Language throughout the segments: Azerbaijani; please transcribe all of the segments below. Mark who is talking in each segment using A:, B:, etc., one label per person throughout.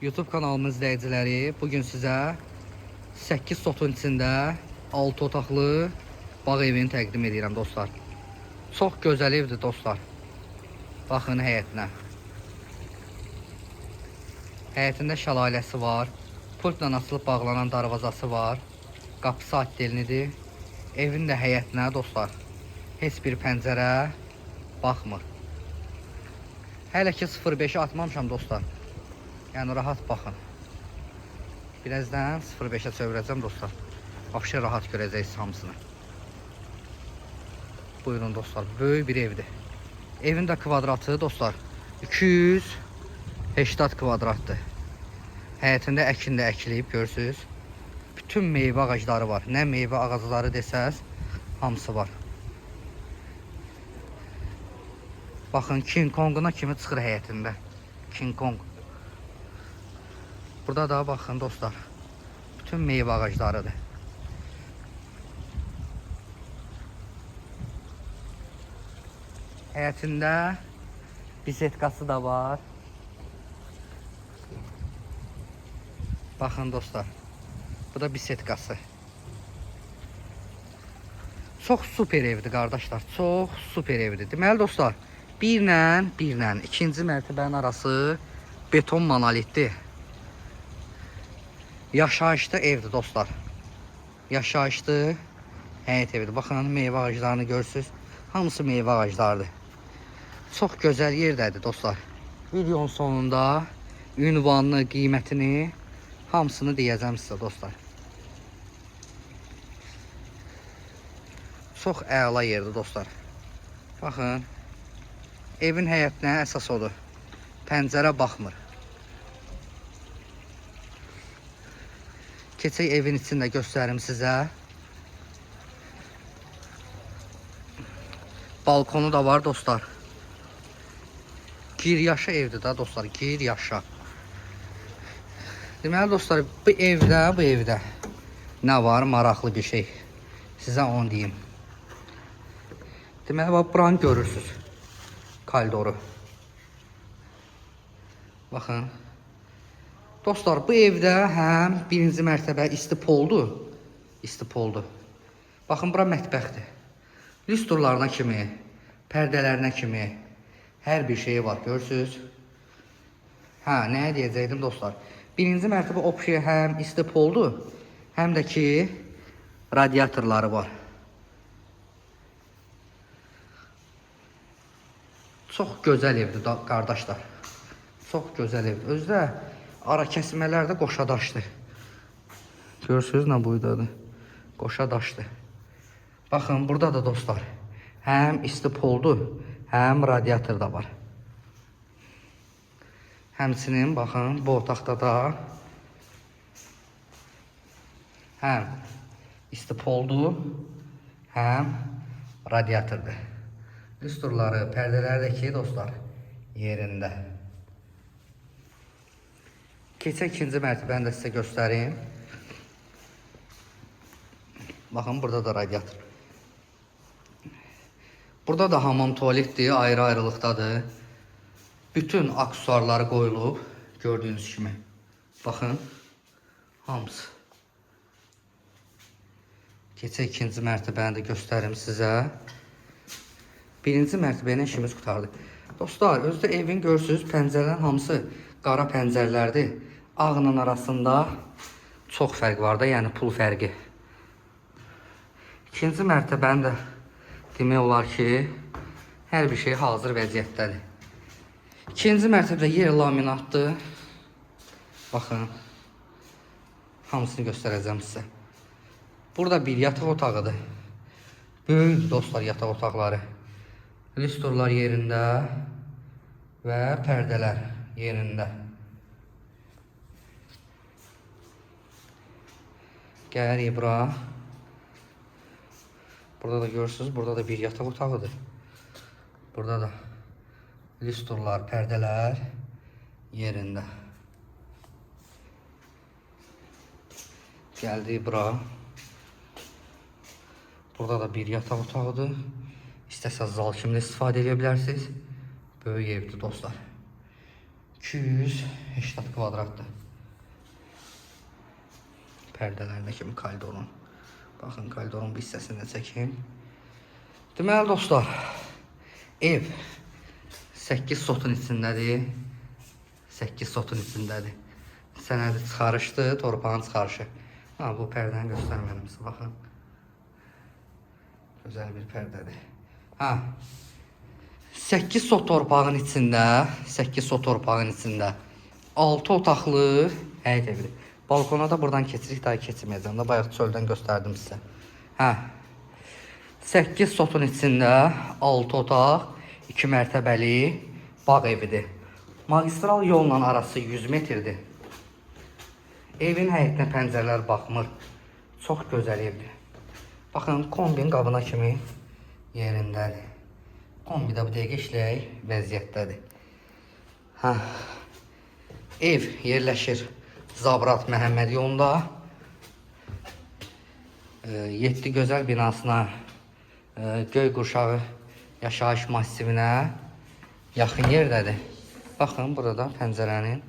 A: YouTube kanalımız izləyiciləri, bugün sizə 8 sotun içində 6 otaqlı bağ evini təqdim edirəm dostlar. Çox gözəl evdir dostlar. Baxın həyətinə. Həyətində şəlaləsi var. Pultla açılıb bağlanan darvazası var. Qapısı atdelinidir. Evin də həyətinə dostlar heç bir pəncərə baxmır. Hələ ki 0.5'i atmamışam dostlar. Yəni rahat baxın. Birazdan 0.5'e çevirəcəm dostlar. Vəbşə rahat görəcəksiniz hamısını. Buyurun dostlar, böyük bir evdir. Evin də kvadratı dostlar 280 kvadratdır. Həyətində əkin də əkilib görürsünüz. Bütün meyvə ağacları var. Nə meyvə ağacları desəz hamısı var. Baxın King Kong'una kimi çıxır həyətində. King Kong. Burada da baxın dostlar. Bütün meyvə ağaclarıdır. Həyətində bisetkası da var. Baxın dostlar. Bu da bisetkası. Çox super evdir qardaşlar. Çox super evdir. Deməli dostlar, birlə ikinci mərtəbənin arası beton monolitdir. Yaşayışlı evdir dostlar. Yaşayışlı həyət evidir. Baxın meyvə ağaclarını görürsünüz. Hamısı meyvə ağaclarıdır. Çox gözəl yerdədir dostlar. Videonun sonunda ünvanını, qiymətini hamısını deyəcəm sizə dostlar. Çox əla yerdir dostlar. Baxın. Evin həyətinə əsas odur. Pəncərə baxmır. Keçək evin içində göstərim sizə. Balkonu da var dostlar. Giryaşa evdir da dostlar. Giryaşa. Deməli dostlar, bu evdə nə var? Maraqlı bir şey. Sizə onu deyim. Deməli, bax, buranı görürsünüz. Koridoru. Baxın. Dostlar, bu evdə həm birinci mərtəbə istipoldur. Baxın, bura mətbəxdir. Lüstrlarına kimi, pərdələrinə kimi hər bir şey var, görürsünüz. Nəyə deyəcəkdim dostlar? Birinci mərtəbə opsiya həm istipoldur, həm də ki radiatorları var. Çox gözəl evdir qardaşlar. Çox gözəl evdir. Özü də ara kəsmələr də qoşadaşdır. Görürsünüz nə boydadır? Qoşadaşdır. Baxın, burada da dostlar həm istipoldur, həm radiator da var. Həmçinin baxın, bu otaqda da həm istipoldur, həm radiatordur. Lüstrları, pərdələri də ki dostlar yerində. Keçək ikinci mərtəbəni də sizə göstərim. Baxın, burada da radiator. Burada da hamam tualetdir, ayrı-ayrılıqdadır. Bütün aksesuarları qoyulub, gördüyünüz kimi. Baxın, hamısı. Keçək ikinci mərtəbəni də göstərim sizə. Birinci mərtəbənin işimiz qutardı. Dostlar, özdə evin görürsünüz, pəncərələrin hamısı qara pəncərlərdir. Ağla arasında çox fərq var da, yəni pul fərqi. İkinci mərtəbənin də demək olar ki, hər bir şey hazır vəziyyətdədir. İkinci mərtəbədə yer laminatdır. Baxın, hamısını göstərəcəm sizə. Burada bir yataq otağıdır. Böyük dostlar yataq otaqları. Lüstrlar yerində və pərdələr yerində. Gəlirik bura. Burada da görürsünüz, burada da bir yataq otağıdır. Burada da lüstrlar, pərdələr yerində. Gəldik bura. Burada da bir yataq otağıdır. İstəsəz zal kimi istifadə edə bilərsiniz. Böyük evdir dostlar. 280 kvadratdır. Pərdələrinə kimi koridorun. Baxın, koridorun bir hissəsini də çəkim. Deməli dostlar, ev 8 sotun içindədir. 8 sotun içindədir. Sənədi çıxarışdır, torpağın çıxarışı. Ha, bu pərdəni göstərmədim sizə, baxın. Gözəl bir pərdədir. Ha, 8 sot torpağın içində, 8 sot torpağın içində 6 otaqlı həyət evidir. Balkona da buradan keçirik, daha keçməyəcəm də, bayaq çöldən göstərdim sizə. Hə, 8 sotun içində 6 otaq, 2 mərtəbəli bağ evidir. Magistral yolla arası 100 metrdir. Evin həyətinə pəncərələr baxmır. Çox gözəl evdir. Baxın, kombin qabına kimi yerindədir. Kombidə bu dəqiqə işləyək vəziyyətdədir. Hə, ev yerləşir Zabrat Məhəmməd yolunda. 7 gözəl binasına, Göy Qurşağı yaşayış masivinə yaxın yerdədir. Baxın, burada pəncərənin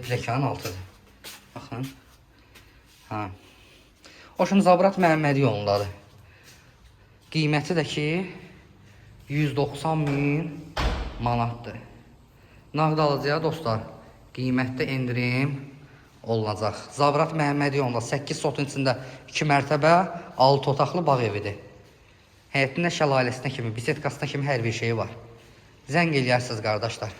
A: plekanın altıdır. Baxın. Hə. O şimdi Zabrat Məhəmməd yolundadır. Qiyməti də ki 190.000 manatdır. Nağd alıcıya dostlar, qiymətdə endirim olunacaq. Zabrat Məhəmməd yolunda 8 sotun içində 2 mərtəbə, 6 otaqlı bağ evidir. Həyətində şəlaləsinə kimi, bisetkasına kimi hər bir şeyi var. Zəng eləyərsiniz qardaşlar.